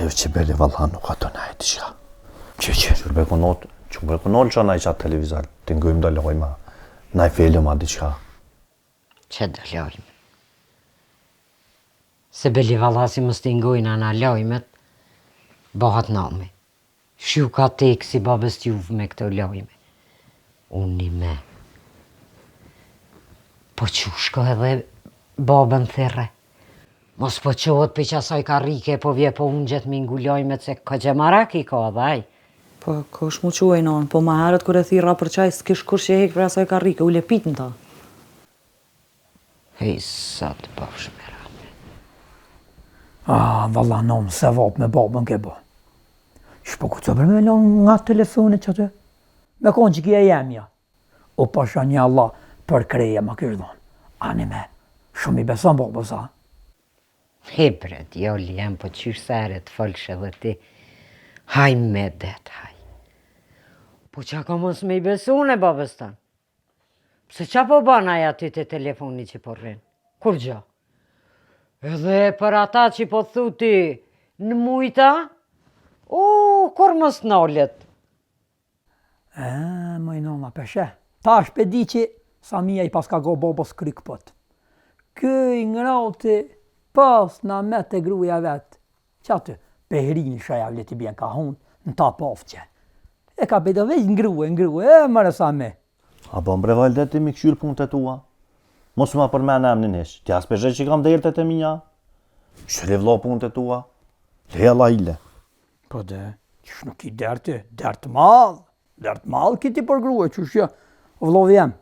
Jo që beli valla nuk ato najt shka. Qërbe konol që naj qatë televizor, të ngujmë do lojma, naj film a diqka. Që do lojme? Se beli valla si mës të ngujnë ana lojmet, bëhat nami. Shju ka tek si babës t'juve me këto lojme. Unë me. Po qushko edhe babën thirre. Mos po qohet për që asaj karrike, po vje po unë gjithë mingu lojmet se ka gjemarak i ka dhaj. Po, kosh mu quaj non, po ma herët kër e thira për qaj, s'kish kush që hek për asaj karrike, u le pit në ta. Hej, sa të bafsh me rame. Valla nom, se vap me babën ke bo. Shpo ku të bërë me lon nga telefonit që të? Me konë që kje jemja. O pasha një Allah për kreje ma kështë dhonë. Anime, shumë i beson babës, a? Bre, djoli jem, po qysh sere të folsh edhe ti. Haj me det, haj. Po qa ka mos me i besu në babës tanë? Pse qa po banaj aty të telefoni që po rrinë? Kur gjo? Edhe për ata që po thuti në mujta? Kur mos nollet? Mëj nona peshe. Ta shpedi që sa mija i pas ka go babës kryk pët. Këj ngrati pas në met e gruja vetë. Që aty, pehrini shaja vlet i bjen ka hunë, në ta pafqe. E ka bedo veç ngruhe, mërë sa me. A po mbrevalde ti mi këshyrë punë të tua? Mos ma përmene emnin ish, tja s'peshe që kam dertë të minja. Shre vlo punë të tua, le Allah ile. Po dhe, qësh nuk i dertë, dertë malë kiti për gruhe, qësh ja, vlovi jem.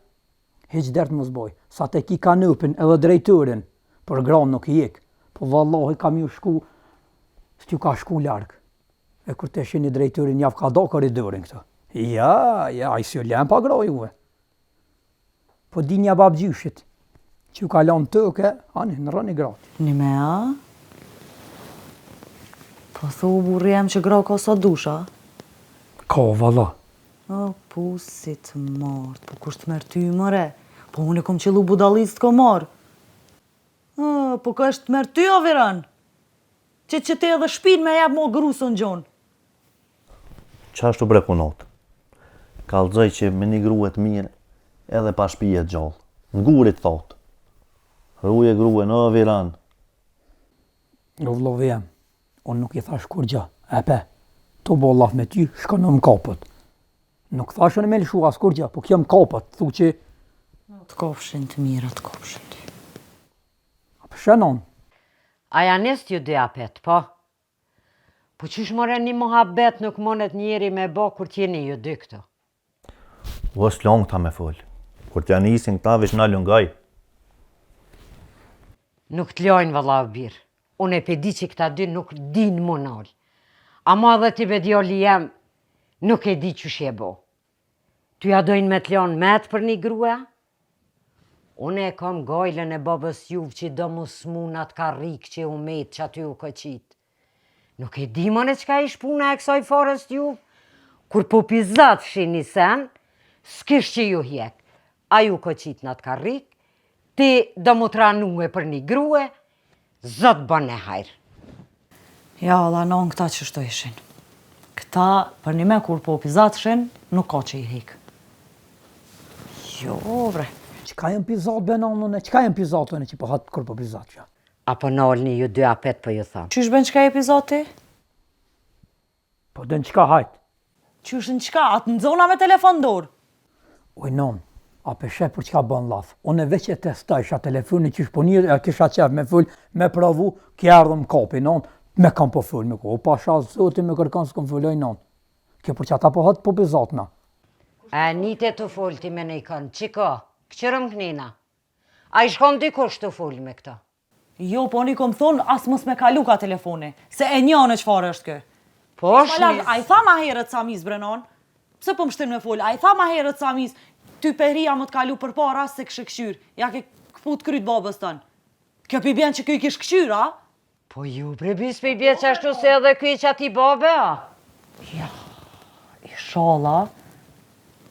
Heq dertë mos boj, sa te ki kanupin edhe drejturin, për granë nuk i jek, po vallahi kam ju shku, s'ju ka shku largë. E kur të shini drejturin javë ka do koridorin këto. Ja, i s'ju lem pa gra juve. Po di një bab gjyshit, që ju ka lanë tëke, ani, në rëni gratë. Një me a? Po thu burri jem që gra ka sa dusha? Ka, valla. O, si të martë, po kush të merë ty mëre? Po unë e kom qëllu budalist të ko marë. Po ka është të merë ty o viran? Që te edhe shpin me jabë mo grusën gjonë. Qa është të breku notë? Kalëzoj që me një gruet mirë edhe pa shpijet gjallë. Në gurit thotë. Ruje grue në viran. Jo vlovi jem, unë nuk i thash kur gja. Epe, to bo Allah me ty, shka në më kapët. Nuk thashën e me lëshu as kur gja, po kjo më kapët, thu që... Të kopshin të mira, të kopshin ty. A përshenon? A janë nështë ju dy apet, po? Po qysh more një muhabet nuk monet njeri me bo kur t'jeni ju dy këto? O është longë ta me folë. Kur t'ja nisin këta veç në lungaj. Nuk t'lojnë valla o birë. Unë e pedi që këta dy nuk din më nalë. Ama dhe t'i bedjoli jem, nuk e di qysh je bo. Ty ja dojnë me t'lonë met për një grua? Unë e kom gojlën e babës juve që do mu smunat ka rikë që u metë që aty u këqit. Nuk e di mëne qka ish puna e kësoj forës t'juve? Kur po pizat shini sen, s'kish që ju hjek. A ju këqit në të ka rikë, ti do mu tranue për një grue, zot bën e hajrë. Ja, Allah, non këta që shto ishin. Këta, për një me kur po pizatshin, nuk ka që i hikë. Jo, bre. Qka jem pizat benonën e, qka jem pizatën e që po hatë kur po pizat që? Apo nolni ju dy apet po ju thamë. Qysh ben qka e pizati? Po den qka hajtë? Qysh në qka? Atë në zona me telefon dorë? Uj non, a peshe për qka bën laf. Unë veç e testajsha telefoni qysh po një, kisha qef me full, me pravu, kja ardhëm kapi, non, me kam po full me ko. O pasha zoti me kërkan s'kom fulloj, non. Kjo për që ata po hatë po pizatna. Nite të full ti me nejkon, qiko, këqërëm knina. A i shkon dikush të full me këta? Jo, po një kom thonë, as mos me kalu ka telefoni, se e njën e qfarë është kë. Po shnis. A i tha ma herët Samis, Brenon? Pse po më shtin me full? A i tha ma herët Samis, ty perria më të kalu për para se kështë këshyr. Ja ke këput kryt babës tënë. Kjo pi bjen që kjo i kishë këshyr, a? Po ju prebis pe i bje që ashtu se edhe kjo i që ati babe, a? Ja, ishala,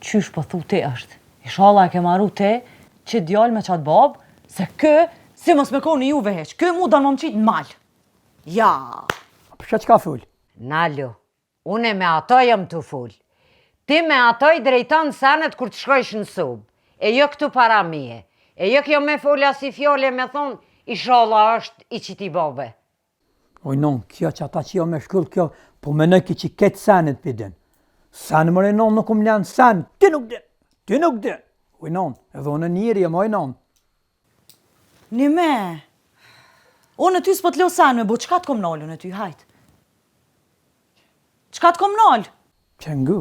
qysh po thu te është. Ishala e ke maru te që djallë me qatë babë, se kë, si mos me koni juve heq, kë mu do në më qitë në malë. Ja. Shë që ka full? Nalo, une me ato jam të full. Ti me ato i drejton senet kur të shkojsh në sub. E jo këtu para mije. E jo kjo me folja si fjole me thonë, inshallah është i qiti bobe. Oj non, kjo që ata që jo me shkull kjo, po me në ki që ketë senet pëdin. Sen mëre non nuk më lenë sen, ti nuk din. Oj non, edhe unë njëri jem oj non. Një me. Unë e ty s'po t'leo sen me bo, qka t'kom nalë unë e ty, hajt? Qka t'kom nalë? Që ngu,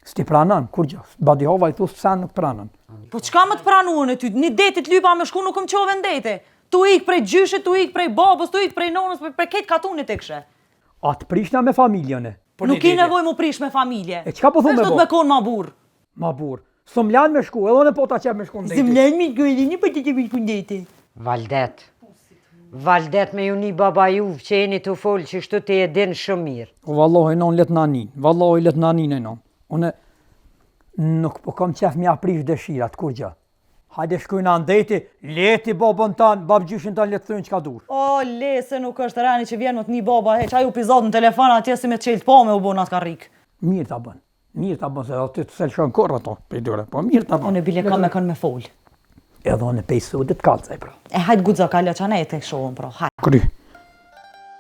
s'ti pranan, kur gjë, badi hova i thu sen nuk pranan. Po qka më t'pranu unë e ty? Një detit lypa me shku nuk më qove në dete. Tu ik prej gjyshit, tu ik prej babës, tu ik prej nonës, prej ketë katunit e këshe. A të prishna me familjene? Nuk i nevoj mu prish me familje. E qka po thu me Vesh do bo? të me konë ma burë. Ma bur. Sëm lanë me shku, edhe në po ta qep me shku në deti. Zemlen mi t'gojdi, një për të të vishë këndete. Valdet me ju një baba juv që jeni të folë që shtu të jedin shumë mirë. O vallohi non let nanin, vallohi let nanin e non. Une nuk po kam qef mi aprish dëshirat, kur gjë. Hajde shkujna në deti, leti babën tanë, babgjyshin tanë letë thënë që ka dur. O, le, se nuk është rani që vjen më të një baba, heq, aju pizat në telefon atje si me qeltë po me u bo natë ka rikë. Mirë ta bën, se aty të selë shën korë ato, për i dyre, po mirë ta bën. Unë e bile kam me kanë me folë. Edhe unë pejsu dhe të kalcaj, pra. E hajtë gudzo ka lëqa ne e te shohën, pro, hajtë. Kry.